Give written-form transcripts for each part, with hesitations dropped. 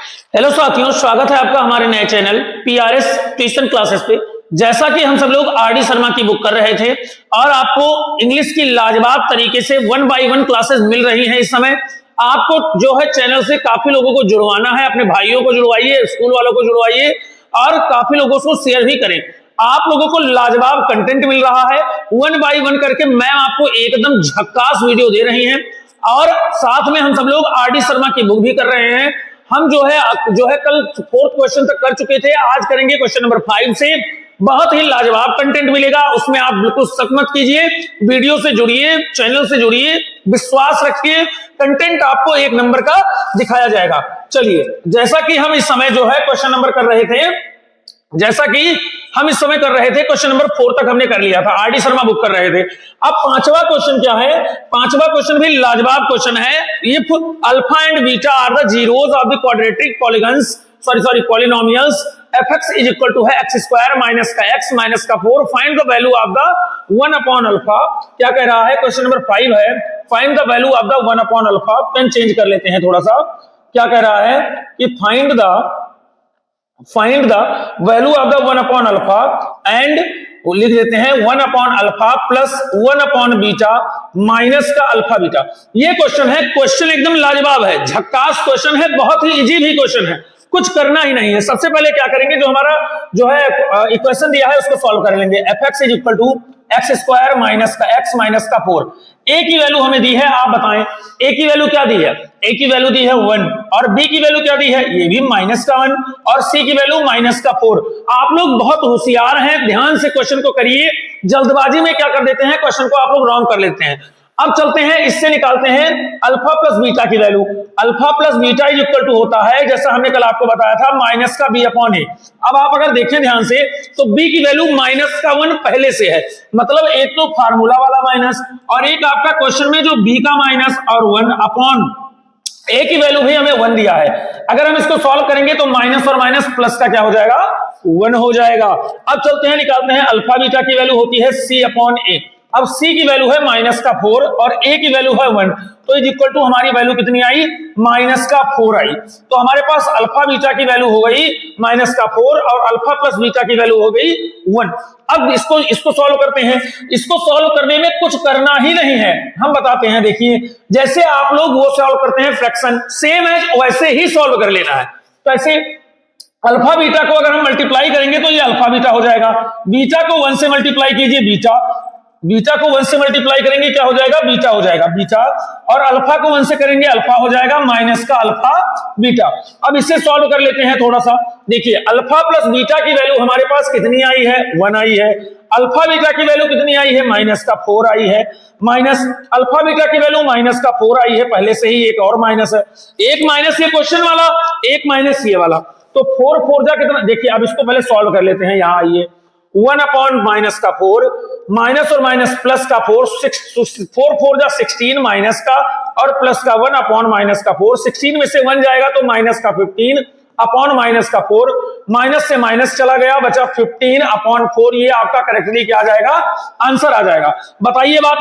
Hello साथियों, स्वागत है आपका हमारे नए चैनल पीआरएस ट्यूशन क्लासेस पे। जैसा कि हम सब लोग आरडी शर्मा की बुक कर रहे थे और आपको इंग्लिश की लाजवाब तरीके से 1 बाय 1 क्लासेस मिल रही हैं। इस समय आपको जो है चैनल से काफी लोगों को जुड़वाना है, अपने भाइयों को जुड़वाइए, स्कूल वालों को जुड़वाइए और काफी लोगों को शेयर भी करें। आप लोगों को लाजवाब कंटेंट मिल रहा है। 1 बाय 1 करके मैम आपको एकदम झक्कास वीडियो दे रही हैं और साथ में हम सब लोग आरडी शर्मा की बुक भी कर रहे हैं। हम जो है कल 4th क्वेश्चन तक कर चुके थे, आज करेंगे क्वेश्चन नंबर 5 से। बहुत ही लाजवाब कंटेंट मिलेगा, उसमें आप बिल्कुल शक मत कीजिए। वीडियो से जुड़िए, चैनल से जुड़िए, विश्वास रखिए, कंटेंट आपको 1 नंबर का दिखाया जाएगा। चलिए, जैसा कि हम इस समय जो है क्वेश्चन नंबर कर रहे थे, क्वेश्चन नंबर 4 तक हमने कर लिया था, आरडी शर्मा बुक कर रहे थे। अब 5वां क्वेश्चन क्या है? 5वां क्वेश्चन भी लाजवाब क्वेश्चन है। If alpha and beta are the zeros of the quadratic polynomials fx is equal to है x स्क्वायर माइनस का x माइनस का 4, find the value of the 1 upon alpha. क्या कह रहा है? क्वेश्चन नंबर 5 है, find the value of the 1 upon alpha. Pen change कर लेते हैं थोड़ा सा। क्या कह रहा है कि find the value of the 1 upon alpha and लिख देते हैं 1 upon alpha plus 1 upon beta minus का अल्फा बीटा। ये क्वेश्चन है, क्वेश्चन एकदम लाजवाब है, झक्कास क्वेश्चन है, बहुत ही इजी भी क्वेश्चन है, कुछ करना ही नहीं है। सबसे पहले क्या करेंगे, जो हमारा जो है इक्वेशन दिया है उसको सॉल्व कर लेंगे। fx is equal to X square minus का x माइनस का 4। a की वैल्यू हमें दी है, आप बताएं a की वैल्यू क्या दी है? a की वैल्यू दी है 1 और b की वैल्यू क्या दी है? ये भी माइनस का 1 और c की वैल्यू माइनस का 4। आप लोग बहुत होशियार हैं, ध्यान से क्वेश्चन को करिए। जल्दबाजी में क्या कर देते हैं, क्वेश्चन को आप लोग रॉन्ग कर लेते हैं। अब चलते हैं, इससे निकालते हैं अल्फा प्लस बीटा की value. Alpha plus beta is equal to होता है, जैसा हमने कल आपको बताया था, माइनस का बी अपॉन ए। अब आप अगर देखें ध्यान से तो बी की वैल्यू माइनस का 1 पहले से है, मतलब एक तो फार्मूला वाला माइनस और एक आपका क्वेश्चन में जो बी का माइनस और 1 अपॉन ए की वैल्यू भी हमें 1 दिया है। अगर हम इसको सॉल्व करेंगे तो माइनस और माइनस प्लस का क्या हो जाएगा? 1 हो जाएगा। अब चलते हैं, निकालते हैं अल्फा बीटा की वैल्यू होती है सी अपॉन ए। अब c की वैल्यू है माइनस का 4 और a की वैल्यू है 1, तो इज इक्वल टू हमारी वैल्यू कितनी आई? माइनस का 4 आई। तो हमारे पास अल्फा बीटा की वैल्यू हो गई माइनस का 4 और अल्फा प्लस बीटा की वैल्यू हो गई 1। अब इसको सॉल्व करते हैं। इसको सॉल्व करने में कुछ करना ही नहीं है, हम बताते हैं। देखिए, जैसे आप लोग वो सॉल्व करते हैं फ्रैक्शन, सेम है वैसे ही सॉल्व कर लेना है। तो ऐसे अल्फा बीटा को अगर हम मल्टीप्लाई करेंगे तो ये अल्फा बीटा हो जाएगा। बीटा को 1 से मल्टीप्लाई कीजिए, बीटा को 1 से मल्टीप्लाई करेंगे क्या हो जाएगा? बीटा हो जाएगा, बीटा। और अल्फा को 1 से करेंगे अल्फा हो जाएगा माइनस का अल्फा बीटा। अब इसे सॉल्व कर लेते हैं थोड़ा सा। देखिए, अल्फा प्लस बीटा की वैल्यू हमारे पास कितनी आई है? 1 आई है। अल्फा बीटा की वैल्यू कितनी आई है? माइनस का 4 आई है। माइनस अल्फा बीटा की वैल्यू माइनस का 4 आई है, पहले से ही एक और माइनस है। एक माइनस ये क्वेश्चन वाला, एक माइनस ये वाला, तो 4 4 जा कितना? देखिए, अब इसको पहले सॉल्व कर लेते हैं। यहां आइए, 1 अपॉन माइनस का 4, माइनस और माइनस प्लस का 4, 4 4 जा 16 माइनस का और प्लस का 1 अपॉन माइनस का 4। 16 में से 1 जाएगा तो माइनस का 15 अपॉन माइनस का 4, माइनस से माइनस चला गया, बचा 15 अपॉन 4। ये आपका करेक्टली क्या आ जाएगा? आंसर आ जाएगा। बताइए बात।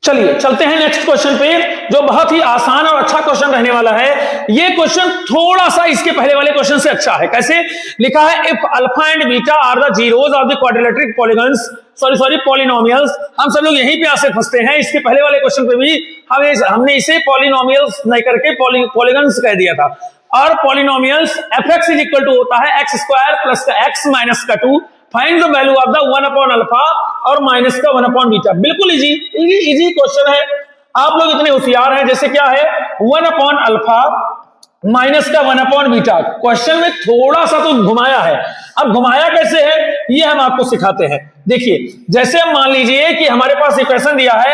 चलिए चलते हैं नेक्स्ट क्वेश्चन पे, जो बहुत ही आसान और अच्छा क्वेश्चन रहने वाला है। ये क्वेश्चन थोड़ा सा इसके पहले वाले क्वेश्चन से अच्छा है। कैसे लिखा है? If alpha and beta are the zeros of the quadratic polynomials. हम सब लोग यहीं पे आसे फंसते हैं। इसके पहले वाले क्वेश्चन पे भी हमने इसे पॉलिनोमियल्स नहीं करके पॉलीगन्स कह दिया था। और polynomials fx is equal to होता है एक्स स्क्वायर प्लस का x माइनस का 2, find the value of the 1 upon alpha और माइनस का 1 अपॉन बीटा। बिल्कुल इजी क्वेश्चन है। आप लोग इतने होशियार हैं। जैसे क्या है? 1 अपॉन अल्फा माइनस का 1 अपॉन बीटा। क्वेश्चन में थोड़ा सा तो घुमाया है। अब घुमाया कैसे है ये हम आपको सिखाते हैं। देखिए, जैसे हम मान लीजिए कि हमारे पास इक्वेशन दिया है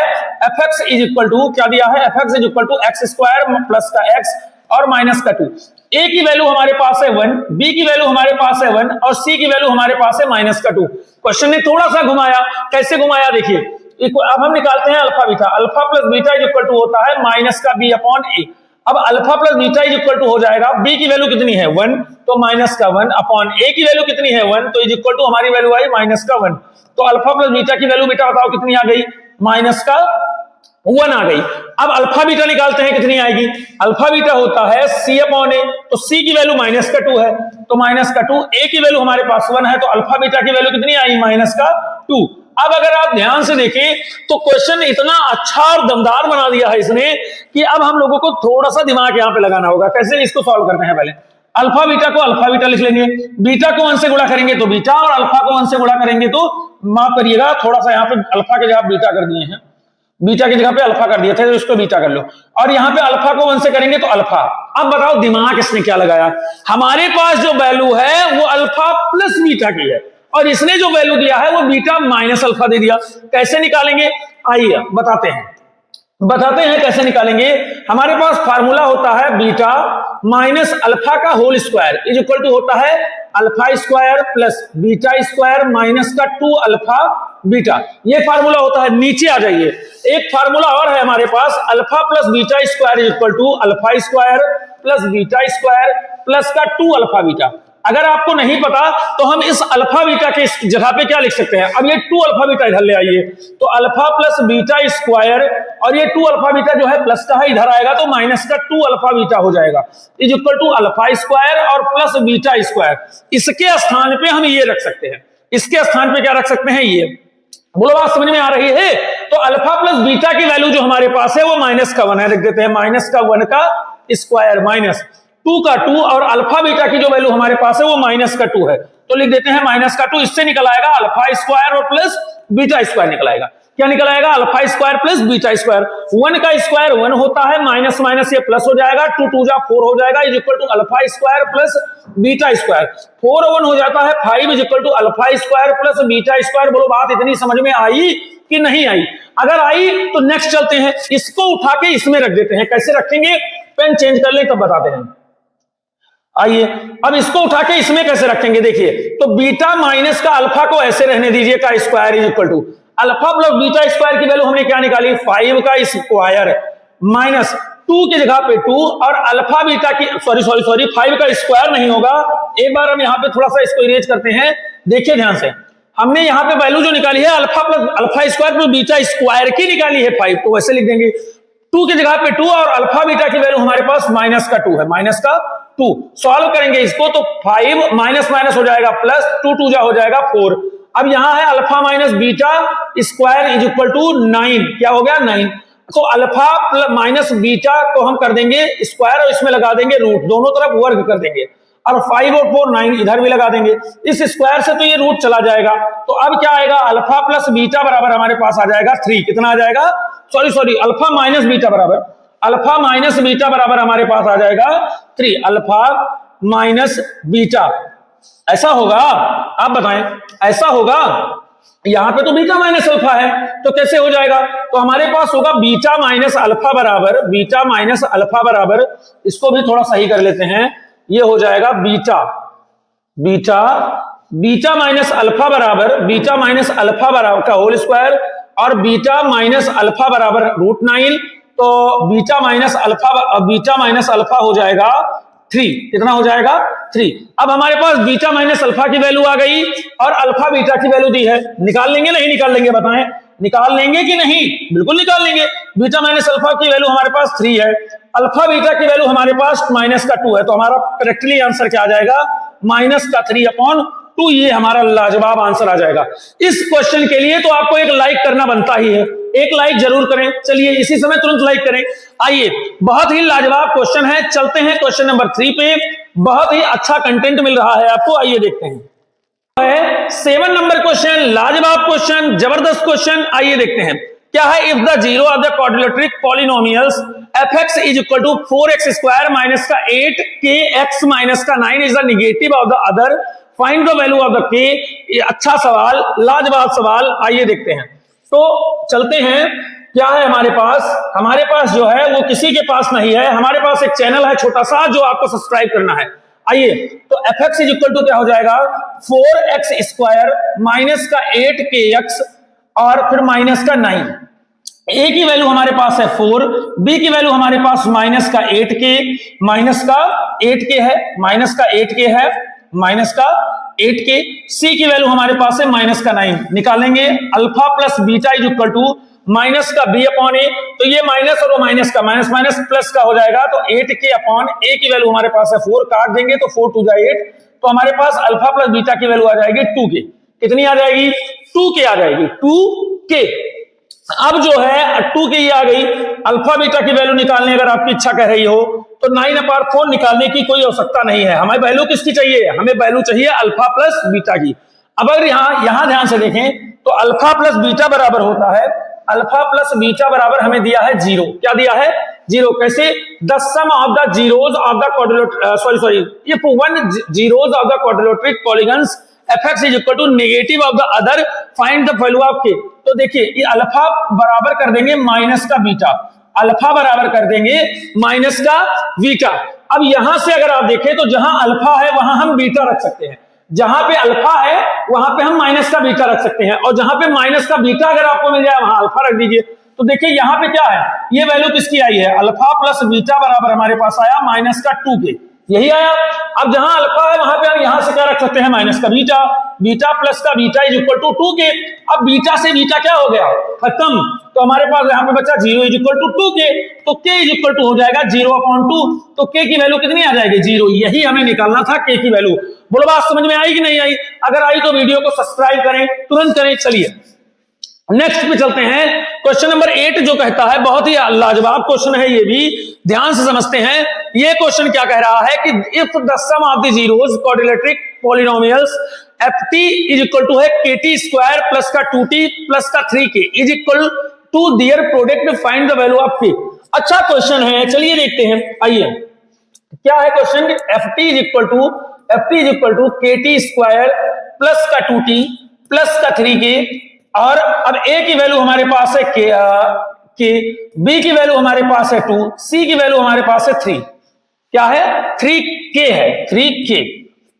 fx इज इक्वल टू, क्या दिया है? fx is equal to X square plus का x और माइनस का 2। a की वैल्यू हमारे पास है 1, b की वैल्यू हमारे पास है 1 और c की वैल्यू हमारे पास है माइनस का 2। क्वेश्चन ने थोड़ा सा घुमाया। कैसे घुमाया? देखिए, अब हम निकालते हैं alpha beta. Alpha plus beta is equal to होता है माइनस का b अपॉन a। अब alpha plus beta is equal to हो जाएगा, b की वैल्यू कितनी है? 1, तो माइनस का 1 अपॉन a की वैल्यू कितनी है? 1, तो इज इक्वल टू हमारी वैल्यू आई माइनस का 1। तो अल्फा प्लस बीटा की वैल्यू बेटा बताओ कितनी आ गई? माइनस का 1 आ गई। अब अल्फा बीटा निकालते हैं, कितनी आएगी? अल्फा बीटा होता है C/A, तो C की वैल्यू -2 है, तो -2, A की वैल्यू हमारे पास 1 है, तो अल्फा बीटा की वैल्यू कितनी आई? -2। अब अगर आप ध्यान से देखें तो क्वेश्चन इतना अच्छा और दमदार बना दिया है इसने कि अब हम लोगों को थोड़ा सा दिमाग यहां पे लगाना होगा। कैसे इसको सॉल्व करते हैं? पहले अल्फा बीटा को अल्फा बीटा लिख लेंगे, बीटा को 1 से गुणा करेंगे तो बीटा, और अल्फा को 1 से गुणा करेंगे तो, माफ करिएगा थोड़ा सा यहाँ पे अल्फा की जगह बीटा कर दिए हैं, बीटा की जगह पे अल्फा कर दिया था, तो इसको बीटा कर लो, और यहाँ पे अल्फा को 1 से करेंगे तो अल्फा। अब बताओ दिमाग इसने क्या लगाया? हमारे पास जो वैल्यू है वो अल्फा प्लस बीटा की है, और इसने जो वैल्यू दिया है वो बीटा माइनस अल्फा दे दिया। कैसे निकालेंगे? आइए बताते हैं कैसे निकालेंगे। हमारे पास फार्मूला होता है बीटा माइनस अल्फा का whole square is equal to होता है alpha square plus beta square minus का 2 अल्फा बीटा। ये फार्मूला होता है। नीचे आ जाइए, एक फार्मूला और है हमारे पास, alpha plus beta square is equal to alpha square plus beta square plus का 2 अल्फा बीटा। अगर आपको नहीं पता तो हम इस अल्फा बीटा के जगह पे क्या लिख सकते हैं? अब ये 2 अल्फा बीटा इधर ले आइए, तो अल्फा प्लस बीटा स्क्वायर, और ये 2 अल्फा बीटा जो है प्लस का है, इधर आएगा तो माइनस का 2 अल्फा बीटा हो जाएगा, is equal to alpha square और प्लस बीटा स्क्वायर। इसके स्थान पे हम ये रख सकते हैं, इसके स्थान पे क्या रख सकते हैं? ये। बोलो बात समझ में आ रही है? तो अल्फा प्लस बीटा की वैल्यू जो हमारे पास है वो -1 है, रख देते हैं -1 का स्क्वायर माइनस 2 का 2, और अल्फा बीटा की जो वैल्यू हमारे पास है वो -2 है, तो लिख देते हैं -2। इससे निकल आएगा अल्फा स्क्वायर और प्लस बीटा स्क्वायर निकल आएगा। क्या निकल आएगा? Alpha square plus beta square. 1 का स्क्वायर 1 होता है, माइनस माइनस ये प्लस हो जाएगा, 2 2 जा 4 हो जाएगा, is equal to alpha square plus beta square. 4 और 1 हो जाता है 5, is equal to alpha square plus beta square. बोलो बात इतनी समझ में आई कि नहीं आई? अगर आई तो नेक्स्ट चलते हैं, इसको उठा के इसमें रख देते हैं। कैसे रखेंगे? पेन चेंज कर ले तब बताते हैं। आइए अब इसको उठा के इसमें कैसे रखेंगे? देखिए, तो बीटा माइनस का अल्फा को ऐसे रहने दीजिए का square is equal to alpha plus beta square की वैल्यू हमने क्या निकाली? 5 का स्क्वायर माइनस 2 की जगह पे 2, और अल्फा बीटा की सॉरी 5 का स्क्वायर नहीं होगा। एक बार हम यहां पे थोड़ा सा इसको इरेज करते हैं, देखिए ध्यान से। हमने यहां पे वैल्यू जो निकाली है alpha square plus beta square की निकाली है 5, तो वैसे लिख देंगे 2 की जगह पे 2, और अल्फा बीटा की वैल्यू हमारे पास -2 है, -2। सॉल्व करेंगे इसको तो 5 माइनस माइनस हो जाएगा प्लस, 2 2 जा हो जाएगा 4। अब यहां है alpha minus beta square is equal to 9। क्या हो गया? 9। तो अल्फा माइनस बीटा को हम कर देंगे स्क्वायर और इसमें लगा देंगे रूट, दोनों तरफ वर्ग कर देंगे, और 5 और 4 9 इधर भी लगा देंगे। इस स्क्वायर से तो ये रूट चला जाएगा, तो अब क्या आएगा? अल्फा प्लस बीटा बराबर हमारे पास आ जाएगा 3। कितना आ जाएगा? सॉरी अल्फा माइनस बीटा बराबर हमारे पास आ जाएगा 3। अल्फा माइनस बीटा ऐसा होगा? आप बताएं, ऐसा होगा? यहां पे तो बीटा माइनस अल्फा है, तो कैसे हो जाएगा? तो हमारे पास होगा बीटा माइनस अल्फा बराबर, इसको भी थोड़ा सही कर लेते हैं, ये हो जाएगा बीटा माइनस अल्फा बराबर का होल स्क्वायर, और बीटा माइनस अल्फा बराबर √9, तो बीटा माइनस अल्फा हो जाएगा 3। कितना हो जाएगा? 3। अब हमारे पास बीटा माइनस अल्फा की वैल्यू आ गई और अल्फा बीटा की वैल्यू दी है। निकाल लेंगे नहीं निकाल लेंगे? बताएं, निकाल लेंगे कि नहीं? बिल्कुल निकाल लेंगे। बीटा माइनस अल्फा की वैल्यू हमारे पास 3 है, अल्फा बीटा की वैल्यू हमारे पास -2 है, तो हमारा करेक्टली आंसर क्या आ जाएगा? -3/2। ये हमारा लाजवाब आंसर आ जाएगा। इस क्वेश्चन के लिए तो आपको एक लाइक करना बनता ही है, एक लाइक जरूर करें। चलिए इसी समय तुरंत लाइक करें। आइए, बहुत ही लाजवाब क्वेश्चन है, चलते हैं क्वेश्चन नंबर 3 पे। बहुत ही अच्छा कंटेंट मिल रहा है आपको, आइए देखते हैं। 7 नंबर क्वेश्चन, लाजवाब क्वेश्चन, जबरदस्त क्वेश्चन। आइए देखते हैं क्या है। If the zero of the quadratic polynomials fx is equal to 4x square minus का 8kx माइनस का 9 is the negative of the other, find the value of the k। ये अच्छा सवाल, लाजवाब सवाल। आइए देखते हैं। तो चलते हैं, क्या है हमारे पास जो है वो किसी के पास नहीं है। हमारे पास एक चैनल है छोटा सा जो आपको सब्सक्राइब करना है। आइए, तो fx इज इक्वल टू क्या हो जाएगा? 4x स्क्वायर माइनस का 8kx और फिर माइनस का 9। a की वैल्यू हमारे पास है 4, b की वैल्यू हमारे पास माइनस का 8k है, माइनस का 8k। c की वैल्यू हमारे पास है -9। निकालेंगे alpha plus beta is equal to minus का b अपॉन ए, तो ये माइनस और वो माइनस का माइनस माइनस प्लस का हो जाएगा, तो 8k अपॉन ए की वैल्यू हमारे पास है 4, काट देंगे तो 4 2 जा 8, तो हमारे पास अल्फा प्लस बीटा की वैल्यू आ जाएगी 2k। कितनी आ जाएगी? 2k आ जाएगी, 2k। अब जो है 2k ये आ गई। अल्फा बीटा की वैल्यू निकालने अगर आपकी इच्छा कह रही हो तो 9/4 निकालने की कोई आवश्यकता नहीं है। हमें वैल्यू किसकी चाहिए? हमें वैल्यू चाहिए अल्फा प्लस बीटा की। अब अगर यहां ध्यान से देखें तो अल्फा प्लस बीटा बराबर होता है, अल्फा प्लस बीटा बराबर हमें दिया है 0। क्या दिया है? 0। कैसे? The sum of the zeros of the quadrilateral if one zeros of the quadrilateral polygons fx is equal to negative of the other find the value of k। तो देखिए ये अल्फा बराबर कर देंगे माइनस का बीटा, अल्फा बराबर कर देंगे माइनस का बीटा। अब यहां से अगर आप देखें तो जहां अल्फा है वहां हम बीटा रख सकते हैं, जहां पे अल्फा है वहां पे हम माइनस का बीटा रख सकते हैं, और जहां पे माइनस का बीटा अगर आपको मिल जाए वहां अल्फा रख दीजिए। तो देखिए यहां पे क्या है, ये वैल्यू किसकी आई है? अल्फा प्लस बीटा बराबर हमारे पास आया माइनस का 2k, यही आया। अब जहां अल्फा है वहां पे हम यहां से क्या रख सकते हैं? माइनस का बीटा, बीटा प्लस का beta is equal to 2k। अब बीटा से बीटा क्या हो गया? खत्म। तो हमारे पास यहां पे बचा 0 इज इक्वल टू 2k, तो k इज इक्वल टू हो जाएगा 0/2। तो k की वैल्यू कितनी आ जाएगी? 0। यही हमें निकालना था, k की वैल्यू। बोलो बात समझ में आई कि नहीं आई? अगर आई तो वीडियो को सब्सक्राइब करें, तुरंत करें। चलिए नेक्स्ट पे चलते हैं। क्वेश्चन नंबर 8 जो कहता है, बहुत ही लाजवाब क्वेश्चन है, ये भी ध्यान से समझते हैं। ये क्वेश्चन क्या कह रहा है कि if the sum of the zeros quadrilateral polynomials ft is equal to है kt स्क्वायर प्लस का 2t प्लस का 3k is equal to their product, find the value of k। अच्छा क्वेश्चन है, चलिए देखते हैं। आइए क्या है question? ft is equal to kt square plus का 2t प्लस का 3k, और अब a की वैल्यू हमारे पास है k, b की वैल्यू हमारे पास है 2, c की वैल्यू हमारे पास है 3। क्या है? 3k है, 3k।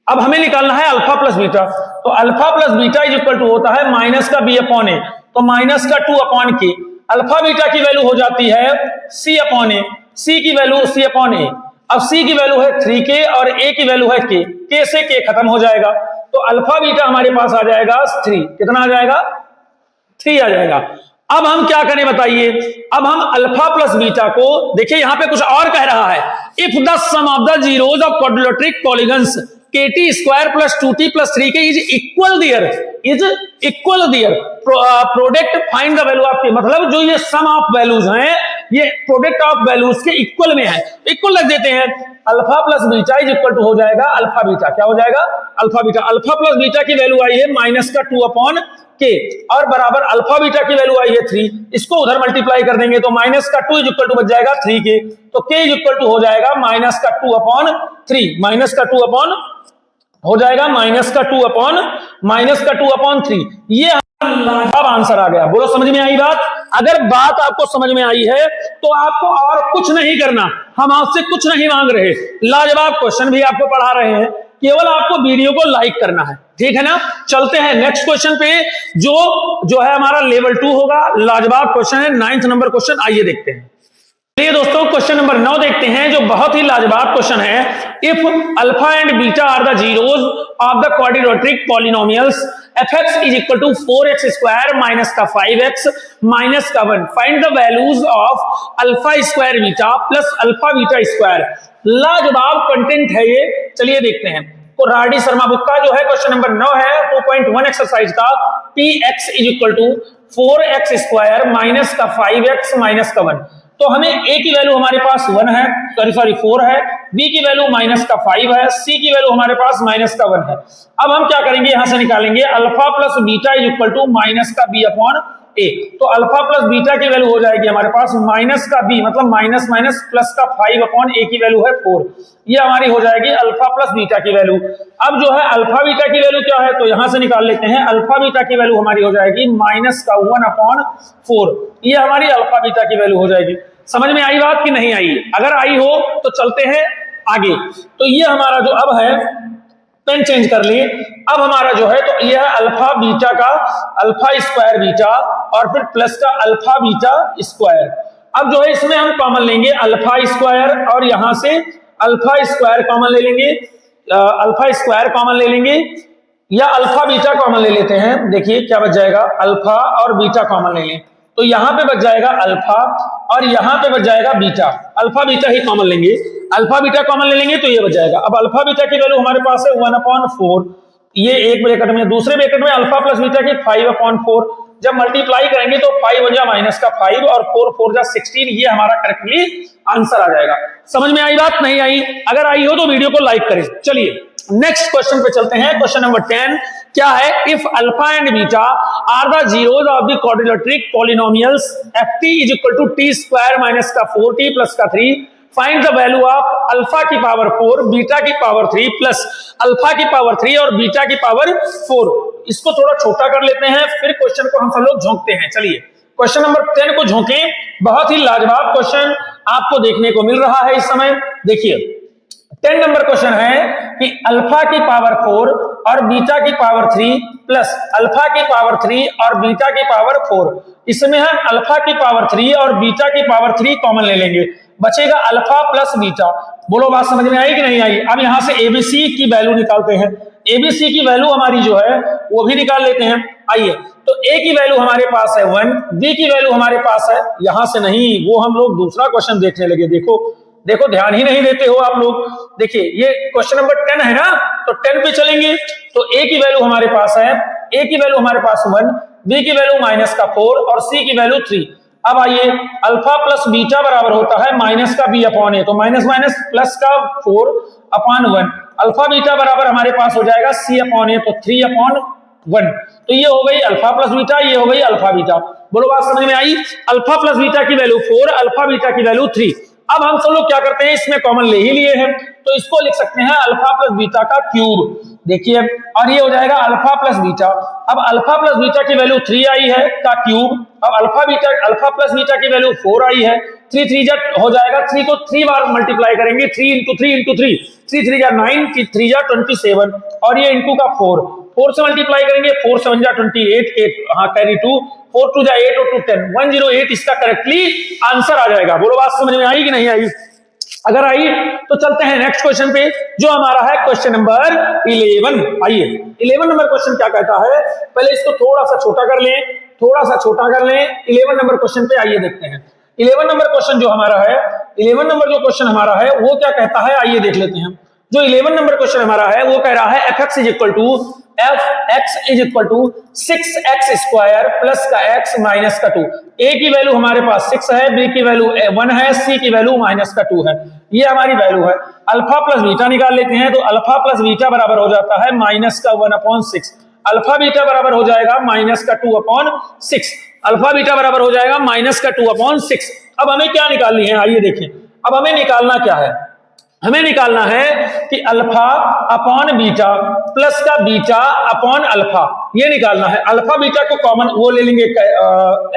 अब हमें निकालना है अल्फा प्लस बीटा, तो alpha plus beta is equal to होता है माइनस का b अपॉन ए, तो माइनस का 2 अपॉन k। अल्फा बीटा की वैल्यू हो जाती है c अपॉन ए, c की वैल्यू c अपॉन ए। अब c की वैल्यू है 3k और a की वैल्यू है k से k खत्म हो जाएगा, तो अल्फा बीटा हमारे पास आ जाएगा 3। कितना आ जाएगा? 3 आ जाएगा। अब हम क्या करें बताइए? अब हम अल्फा प्लस बीटा को देखिए, यहां पे कुछ और कह रहा है। If the sum of the zeros of quadratic polygons kt square plus 2t plus 3k is equal their product, find the value of k। मतलब जो ये सम ऑफ वैल्यूज हैं ये प्रोडक्ट ऑफ वैल्यूज के इक्वल में है, equal रख देते हैं। Alpha plus beta is equal to हो जाएगा अल्फा बीटा। क्या हो जाएगा? Alpha beta. Alpha plus beta की वैल्यू आई है माइनस का 2 अपॉन k, और बराबर अल्फा बीटा की वैल्यू आई है 3। इसको उधर मल्टीप्लाई कर देंगे तो माइनस का 2 इज इक्वल टू बच जाएगा 3k, तो k इज इक्वल टू हो जाएगा माइनस का 2 अपॉन 3, माइनस का 2 अपॉन हो जाएगा माइनस का 2 अपॉन 3। ये अब आंसर आ गया। बोलो समझ में आई बात? अगर बात आपको समझ में आई है तो आपको और कुछ नहीं करना, हम आपसे कुछ नहीं मांग रहे। लाजवाब क्वेश्चन भी आपको पढ़ा रहे हैं, केवल आपको वीडियो को लाइक करना है, ठीक है ना? चलते हैं नेक्स्ट क्वेश्चन पे, जो है हमारा लेवल 2 होगा। लाजवाब क्वेश्चन है, 9th नंबर क्वेश्चन। आइए देखते हैं। चलिए दोस्तों क्वेश्चन नंबर 9 देखते हैं, जो बहुत ही लाजवाब क्वेश्चन है। If alpha and beta are the zeros of the quadratic polynomials fx is equal to 4x square minus का 5x माइनस का 1, find the values of alpha square beta plus alpha beta square. लाजवाब content है ये, चलिए देखते हैं। Koradi Sharma book का जो है क्वेश्चन नंबर 9 है 2.1 एक्सरसाइज का। px is equal to 4x square minus का 5x माइनस का 1। तो हमें a की वैल्यू हमारे पास 1 है, सॉरी 4 है, b की वैल्यू माइनस का 5 है, c की वैल्यू हमारे पास माइनस का 1 है। अब हम क्या करेंगे? यहां से निकालेंगे alpha plus beta is equal to minus का b अपॉन ए। तो अल्फा प्लस बीटा की वैल्यू हो जाएगी हमारे पास माइनस का b, मतलब माइनस माइनस प्लस का 5 अपॉन ए की वैल्यू है 4। ये हमारी हो जाएगी अल्फा प्लस बीटा की वैल्यू। अब जो है अल्फा बीटा की वैल्यू क्या है, तो यहां से निकाल लेते हैं। अल्फा बीटा की वैल्यू हमारी हो जाएगी माइनस का 1 अपॉन 4। ये हमारी अल्फा बीटा की वैल्यू हो जाएगी। समझ में आई बात कि नहीं आई? अगर आई हो तो चलते हैं आगे। तो ये हमारा जो अब है, पेन चेंज कर लिए। अब हमारा जो है तो ये है अल्फा बीटा का अल्फा स्क्वायर बीटा और फिर प्लस का अल्फा बीटा स्क्वायर। अब जो है इसमें हम कॉमन लेंगे अल्फा स्क्वायर, और यहां से अल्फा स्क्वायर कॉमन ले लेंगे, अल्फा स्क्वायर कॉमन ले लेंगे, या अल्फा बीटा कॉमन ले लेते हैं। देखिए क्या बच जाएगा, अल्फा और बीटा कॉमन ले लें तो यहां पे बच जाएगा अल्फा और यहां पे बच जाएगा बीटा। अल्फा बीटा ही कॉमन लेंगे, अल्फा बीटा कॉमन ले लेंगे तो ये बच जाएगा। अब अल्फा बीटा की वैल्यू हमारे पास है 1/4, ये एक ब्रैकेट में, दूसरे ब्रैकेट में अल्फा प्लस बीटा की 5/4। जब मल्टीप्लाई करेंगे तो 5 हो जाए -5 और 4 4 जा 16, ये हमारा करेक्टली आंसर आ जाएगा। समझ में आई बात? नहीं आई? अगर आई हो तो वीडियो को लाइक करें। चलिए नेक्स्ट क्वेश्चन पे चलते हैं। क्वेश्चन नंबर 10 क्या है? If alpha and beta are the zeros of the quadratic polynomials ft is equal to t square minus का 4t प्लस का 3, find the value of alpha की पावर 4, बीटा की power 3 plus alpha की power 3 और beta की power 4। इसको थोड़ा छोटा कर लेते हैं, फिर क्वेश्चन को हम सब लोग झोंकते हैं। चलिए क्वेश्चन नंबर 10 को झोंकें। बहुत ही लाजवाब क्वेश्चन आपको देखने को मिल रहा है इस समय। देखिए 10 नंबर क्वेश्चन है कि अल्फा की पावर 4 और बीटा की पावर 3 प्लस अल्फा की पावर 3 और बीटा की पावर 4। इसमें हम अल्फा की पावर 3 और बीटा की पावर 3 कॉमन ले लेंगे, बचेगा अल्फा प्लस बीटा। बोलो बात समझ में आई कि नहीं आई? अब यहां से एबीसी की वैल्यू निकालते हैं। एबीसी की वैल्यू हमारी जो है वो भी निकाल लेते हैं। आइए, तो ए की वैल्यू हमारे पास है 1, बी की वैल्यू हमारे पास है, यहां से नहीं, वो हम लोग दूसरा क्वेश्चन देखने लगे। देखो देखो, ध्यान ही नहीं देते हो आप लोग। देखिए ये क्वेश्चन नंबर 10 है ना, तो 10 पे चलेंगे। तो ए की वैल्यू हमारे पास है, ए की वैल्यू हमारे पास 1, बी की वैल्यू -4 और सी की वैल्यू 3। अब आइए, अल्फा प्लस बीटा बराबर होता है माइनस का बी अपॉन ए, तो माइनस माइनस प्लस का 4/1। अल्फा बीटा बराबर हमारे पास हो जाएगा सी अपॉन ए, तो 3/1। तो ये हो गई अल्फा प्लस बीटा, ये हो गई अल्फा बीटा। बोलो बात समझ में आई? अल्फा प्लस बीटा की वैल्यू 4, अल्फा बीटा की वैल्यू 3। अब हम सब लोग क्या करते हैं, इसमें कॉमन ले ही लिए हैं, तो इसको लिख सकते हैं अल्फा प्लस बीटा का क्यूब। देखिए, और ये हो जाएगा अल्फा प्लस बीटा। अब अल्फा प्लस बीटा की वैल्यू 3 आई है का क्यूब। अब अल्फा प्लस बीटा की वैल्यू 4 आई है, 3 3 जा हो जाएगा, 3 को 3 बार मल्टीप्लाई करेंगे, 3 इंटू 3 इंटू 3, 3 3 जा 9, 3 जा 27 और ये इंटू का 4 से मल्टीप्लाई करेंगे, 4 7 जा 28, 8 हाँ कैरी 2, 4 2 जा 8 और 2 10, 108 इसका करेक्टली आंसर आ जाएगा। बोलो बात समझ में आई कि नहीं आई? अगर आई तो चलते हैं नेक्स्ट क्वेश्चन पे, जो हमारा है क्वेश्चन नंबर 11। आइए 11 नंबर क्वेश्चन क्या कहता है, पहले इसको थोड़ा सा छोटा कर लें, थोड़ा सा छोटा कर लें। 11 नंबर क्वेश्चन पे आइए देखते हैं। 11 नंबर क्वेश्चन जो हमारा है, 11 नंबर जो क्वेश्चन हमारा है वो क्या कहता है, आइए देख लेते हैं। जो 11 नंबर क्वेश्चन हमारा है वो कह रहा है fx is equal to 6x square plus का x माइनस का 2। a की वैल्यू हमारे पास 6 है, b की वैल्यू 1 है, c की वैल्यू माइनस का 2 है। ये हमारी वैल्यू है। अल्फा प्लस बीटा निकाल लेते हैं, तो अल्फा प्लस बीटा बराबर हो जाता है माइनस का 1/6। अल्फा बीटा बराबर हो जाएगा माइनस का 2/6। अल्फा बीटा बराबर हो जाएगा माइनस का 2/6। अब हमें क्या निकालनी है, आइए देखें। अब हमें निकालना क्या है, हमें निकालना है कि अल्फा अपॉन बीटा प्लस का बीटा अपॉन अल्फा, ये निकालना है। अल्फा बीटा को कॉमन वो ले लेंगे,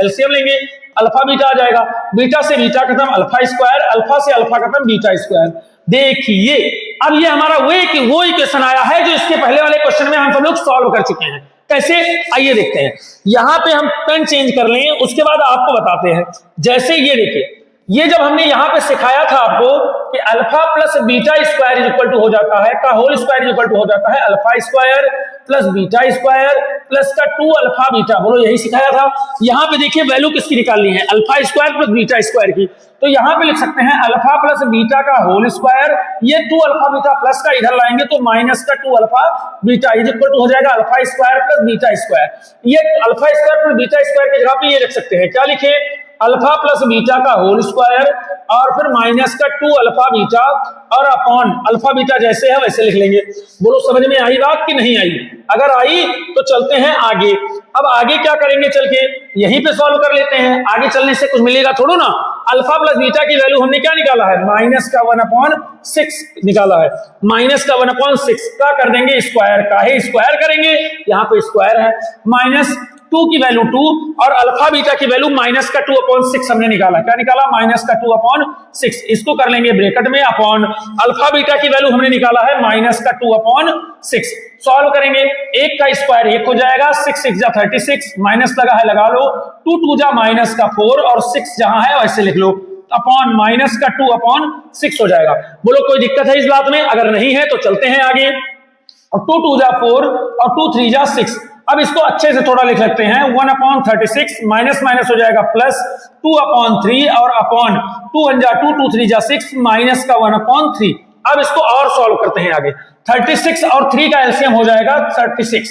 एलसीएम लेंगे, अल्फा बीटा आ जाएगा। बीटा से बीटा खत्म, अल्फा स्क्वायर, अल्फा से अल्फा खत्म, बीटा स्क्वायर। देखिए अब ये हमारा वो इक्वेशन आया है जो इसके पहले वाले क्वेश्चन में हम सब लोग सॉल्व कर चुके हैं। कैसे, आइए देखते हैं। यहां पे हम पेन चेंज कर लें, उसके बाद आपको बताते हैं। जैसे ये देखिए, ये जब हमने यहां पे सिखाया था आपको कि alpha plus beta square is equal to हो जाता है का whole square is equal to हो जाता है alpha square plus beta square plus का 2 अल्फा बीटा। बोलो यही सिखाया था। यहां पे देखिए वैल्यू किसकी निकालनी है, alpha square plus beta square की। तो यहां पे लिख सकते हैं अल्फा प्लस बीटा का होल स्क्वायर, ये 2 अल्फा बीटा प्लस का इधर लाएंगे तो माइनस का 2 alpha beta is equal to हो जाएगा alpha square plus beta square. ये alpha square plus beta square की जगह पे ये लिख सकते हैं, क्या लिखे, अल्फा प्लस बीटा का होल स्क्वायर और फिर माइनस का 2 अल्फा बीटा और अपॉन अल्फा बीटा जैसे है वैसे लिख लेंगे। बोलो समझ में आई बात कि नहीं आई? अगर आई तो चलते हैं आगे। अब आगे क्या करेंगे, चल के यहीं पे सॉल्व कर लेते हैं। आगे चलने से कुछ मिलेगा थोड़ा ना। अल्फा प्लस बीटा की वैल्यू हमने क्या निकाला है, माइनस का 1/6 निकाला है। माइनस का 1/6 का कर देंगे स्क्वायर, का है स्क्वायर करेंगे, यहाँ पे स्क्वायर है। माइनस 2 की वैल्यू 2 और अल्फा बीटा की वैल्यू माइनस का 2/6 हमने निकाला। क्या निकाला, माइनस का 2/6। इसको कर लेंगे ब्रैकेट में अपॉन अल्फा बीटा की वैल्यू हमने निकाला है माइनस का 2/6। सॉल्व करेंगे, 1 का स्क्वायर 1 हो जाएगा, 6 6 जा 36, माइनस लगा है लगा लो, 2 2 जा माइनस का 4 और 6 जहां है वैसे लिख लो, अपॉन माइनस का 2/6 हो जाएगा। बोलो कोई दिक्कत है इस बात में? अगर नहीं है तो चलते हैं आगे। और 2 2 जा 4 और 2 3 जा 6, अब इसको अच्छे से थोड़ा लिख सकते हैं, 1/36 माइनस माइनस हो जाएगा प्लस 2/3 और अपॉन 2 1 जा 2 2 3 जा 6 माइनस का 1/3। अब इसको और सॉल्व करते हैं आगे। 36 और 3 का एलसीएम हो जाएगा 36।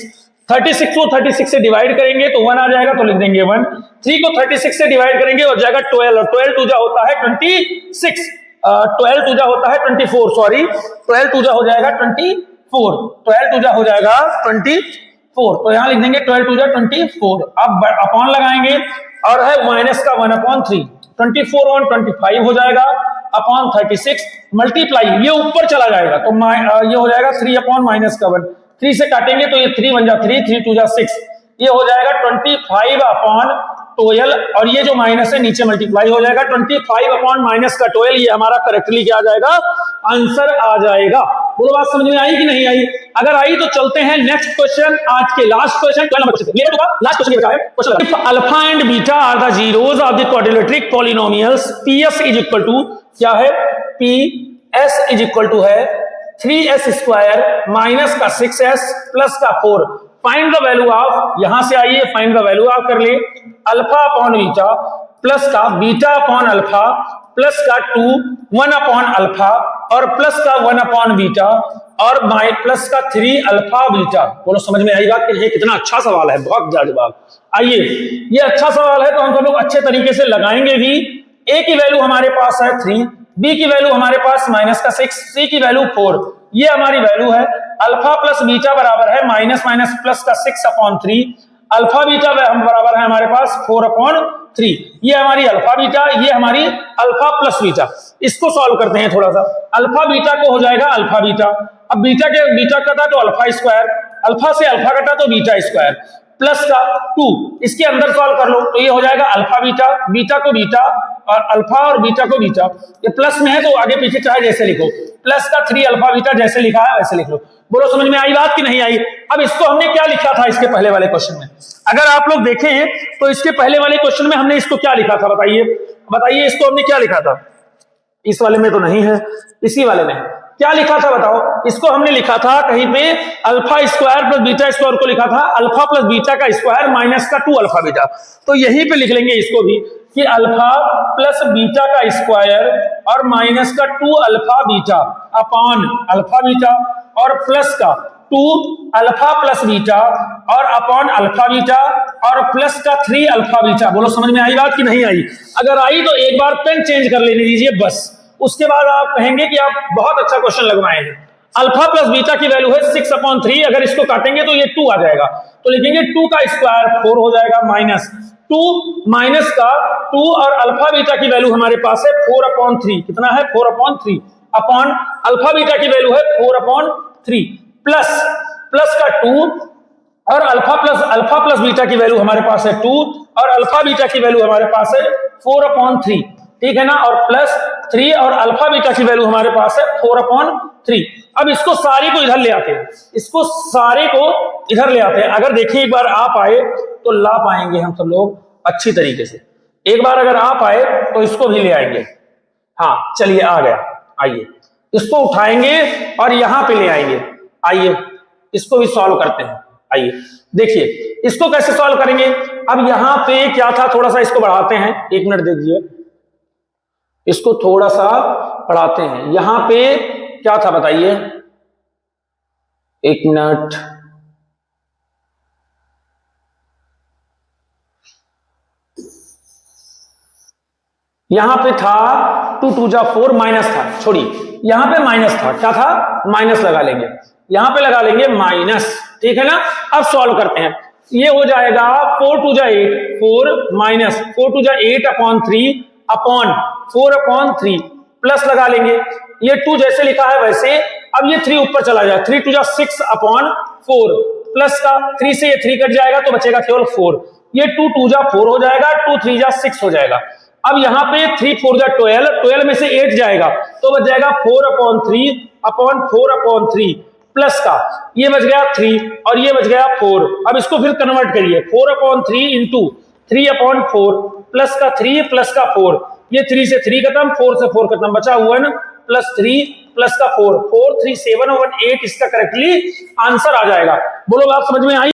36 को 36 से डिवाइड करेंगे तो 1 आ जाएगा, तो लिख देंगे 1। 3 को 36 से डिवाइड करेंगे हो जाएगा 12, और 12 टू जा होता है 26, 12 टू जा होता है 24, सॉरी 12 टू जा हो जाएगा 24, 12 टू जा हो जाएगा 24, तो यहां लिख देंगे 12 टू जा 24। अब अपॉन लगाएंगे और है माइनस का 1/3, 24 और 25 हो जाएगा अपॉन 36 मल्टीप्लाई, ये ऊपर चला जाएगा तो ये हो जाएगा 3/-1, 3 से काटेंगे तो ये 3 1 जा 3, 3 2 जा 6, ये हो जाएगा 25/12, और ये जो माइनस है नीचे मल्टीप्लाई हो जाएगा 25/-12, ये हमारा करेक्टली क्या आ जाएगा, आंसर आ जाएगा। बोलो बात समझ में आई कि नहीं आई? अगर आई तो चलते हैं नेक्स्ट क्वेश्चन, आज के लास्ट क्वेश्चन, लास्ट क्वेश्चन ये है, question alpha and beta are the zeros of the quadratic polynomials, PS is equal to क्या है, पीएस इज इक्वल टू है 3s² माइनस का 6s प्लस का 4। फाइंड द वैल्यू ऑफ, यहां से आइए फाइंड द वैल्यू ऑफ कर ले, अल्फा अपॉन बीटा प्लस का बीटा अपॉन अल्फा प्लस का 2 1/अल्फा और प्लस का 1/बीटा और प्लस का 3 अल्फा बीटा। बोलो समझ में आई बात कि ये कितना अच्छा सवाल है, बहुत लाजवाब। आइए, ये अच्छा सवाल है तो हम सब लोग अच्छे तरीके से लगाएंगे भी। ए की वैल्यू हमारे पास है 3, बी की वैल्यू हमारे पास माइनस का 6, सी की वैल्यू 4, ये हमारी वैल्यू है। अल्फा प्लस बीटा बराबर है माइनस माइनस प्लस का 6/3, अल्फा बीटा बराबर है हमारे पास 4/3, ये हमारी अल्फा बीटा, ये हमारी अल्फा प्लस बीटा। इसको सॉल्व करते हैं थोड़ा सा। अल्फा बीटा को हो जाएगा अल्फा बीटा, अब बीटा कटा तो अल्फा स्क्वायर, अल्फा से अल्फा कटा तो बीटा स्क्वायर प्लस का 2, इसके अंदर सॉल्व कर लो तो ये हो जाएगा अल्फा बीटा, बीटा को बीटा और अल्फा और बीटा को बीटा, ये प्लस में है तो आगे पीछे चाहे जैसे लिखो, प्लस का 3 अल्फा बीटा जैसे लिखा है वैसे लिख लो। बोलो समझ में आई बात कि नहीं आई? अब इसको हमने क्या लिखा था इसके पहले वाले क्वेश्चन में, अगर आप लोग देखें तो इसके पहले वाले क्वेश्चन में हमने इसको क्या लिखा था, बताइए इसको हमने क्या लिखा था? इस वाले में तो नहीं है, इसी वाले में क्या लिखा था बताओ? इसको हमने लिखा था कहीं पे alpha square plus beta square को लिखा था अल्फा प्लस बीटा का स्क्वायर माइनस का 2 अल्फा बीटा, तो यहीं पे लिख लेंगे इसको भी कि अल्फा प्लस बीटा का स्क्वायर और माइनस का 2 alpha beta upon alpha beta और प्लस का 2 अल्फा प्लस बीटा और अपॉन अल्फा बीटा और प्लस का 3 अल्फा बीटा। बोलो समझ में आई बात कि नहीं आई? अगर आई तो एक बार पेन चेंज कर लेने दीजिए बस, उसके बाद आप कहेंगे कि आप बहुत अच्छा क्वेश्चन लगवाए हैं। अल्फा प्लस बीटा की वैल्यू है 6/3, अगर इसको काटेंगे तो ये 2 आ जाएगा, तो लिखेंगे 2 का स्क्वायर 4 हो जाएगा माइनस 2 माइनस का 2 और अल्फा बीटा की वैल्यू हमारे पास है 4/3, कितना है 4/3 अपॉन अल्फा बीटा की वैल्यू है 4/3 प्लस का 2 और अल्फा प्लस बीटा की वैल्यू हमारे पास है 2 और अल्फा बीटा की वैल्यू हमारे पास है 4/3, ठीक है ना, और प्लस 3 और अल्फा बीटा की वैल्यू हमारे पास है 4/3। अब इसको सारे को इधर ले आते हैं, इसको सारे को इधर ले आते हैं। अगर देखिए एक बार आप आए तो ला पाएंगे हम सब लोग अच्छी तरीके से, एक बार अगर आप आए तो इसको भी ले आएंगे। हाँ चलिए आ गया, आइए इसको उठाएंगे और यहां पे ले आएंगे। आइए इसको भी सॉल्व करते हैं। आइए देखिए इसको कैसे सॉल्व करेंगे। अब यहां पे क्या था, थोड़ा सा इसको बढ़ाते हैं, 1 मिनट दीजिए, इसको थोड़ा सा बढ़ाते हैं। यहां पे क्या था बताइए, 1 मिनट, यहां पे था 2 2 जा 4 माइनस था, छोड़िए यहां पे माइनस था, क्या था माइनस लगा लेंगे, यहां पे लगा लेंगे माइनस, ठीक है ना। अब सॉल्व करते हैं, ये हो जाएगा 4 2 जा 8 4 माइनस 4 2 जा 8/3 अपॉन 4/3 प्लस लगा लेंगे, ये 2 जैसे लिखा है वैसे। अब ये 3 ऊपर चला जाए, 3 2 जा 6/4 प्लस का 3 से ये 3 कट जाएगा तो बचेगा केवल 4, ये 2 2 जा 4 हो जाएगा, 2 3 जा 6 हो जाएगा। अब यहां पे 3 4 जा 12, 12 में से 8 जाएगा तो बच जाएगा 4/3 अपॉन 4/3 प्लस का ये बच गया 3 और ये बच गया 4। अब इसको फिर कन्वर्ट करिए, 4/3 इंटू 3/4 प्लस का 3 प्लस का 4, ये 3 से 3 खत्म, 4 से 4 खत्म, बचा 1 प्लस 3 प्लस का 4, 4 3 7 1 8 इसका करेक्टली आंसर आ जाएगा। बोलो बात समझ में आई?